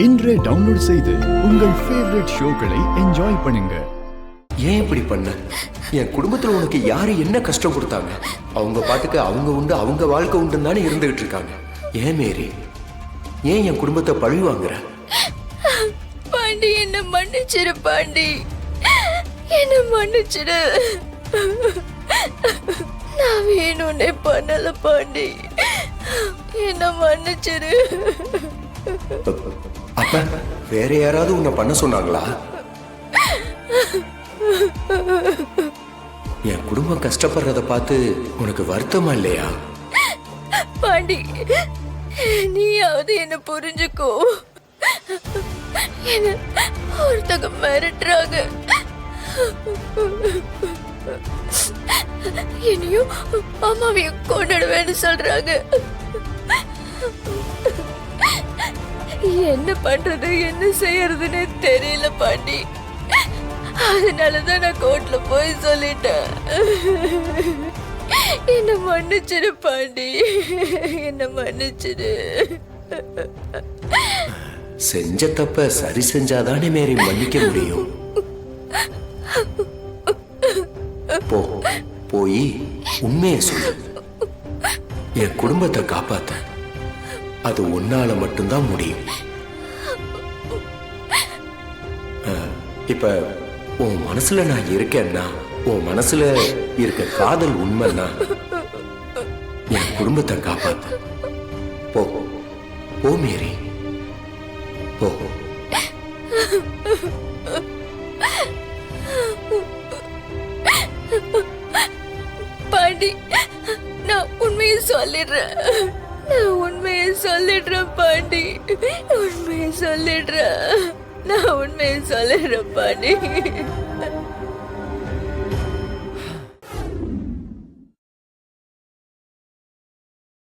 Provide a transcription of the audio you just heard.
இன்றே டவுன்லோட் செய்து உங்கள் ஃபேவரட் ஷோக்களை என்ஜாய் பண்ணுங்க. ஏன் இப்படி பண்ண? என் குடும்பத்துல உனக்கு யாரு என்ன கஷ்டம் கொடுத்தாங்க? அவங்க பாட்டுக்கு அவங்க உண்டு, அவங்க வாழ்க்கை உண்டுன்னு தானே இருந்துகிட்டு இருக்காங்க. ஏன் மேரி, ஏன் என் குடும்பத்தை பழி வாங்குற? பாண்டி, என்ன மன்னிச்சிரு பாண்டி, என்ன மன்னிச்சிடு. நான் வேணும்னே பண்ணல பாண்டி, என்ன மன்னிச்சிரு. அப்ப வேற யாராவது உன்னை பண்ண சொன்னாங்களா? என் குடும்பம் கஷ்டப்படுறத பார்த்து உனக்கு வருத்தமா இல்லையா? பாண்டி, நீயாவது என்ன புரிஞ்சுக்கோ. என்ன ஒருத்தங்க மிரட்டுறாங்க, என்னையும் அம்மாவையும் கொண்டுடுவேன்னு சொல்றாங்க. என்ன பண்றது என்ன செய்யறதுன்னு தெரியல பாண்டி. அதனாலதான் நான் கோர்ட்ல போய் சொல்லிட்டேன். என்ன மன்னிச்சிடு பாண்டி, என்ன மன்னிச்சிடு. செஞ்ச தப்ப சரி செஞ்சாதானே மேரி மன்னிக்க முடியும். போய் உண்மையை சொல்லு. என் குடும்பத்தை காப்பாத்த அது உன்னால மட்டும்தான் முடியும். இப்ப உன் மனசுல நான் இருக்கேன்னா, உன் மனசுல இருக்க காதல் உண்மைன்னா என் குடும்பத்தை காப்பாத்த போ. போ மேரி, போ. பாண்டி, நான் உண்மையை சொல்லிடுறேன், நான் உண்மையை சொல்லிடுறேன் பாண்டி, உண்மையை சொல்லிடுறேன், நான் உண்மையை சொல்லிடுறேன் பாண்டி.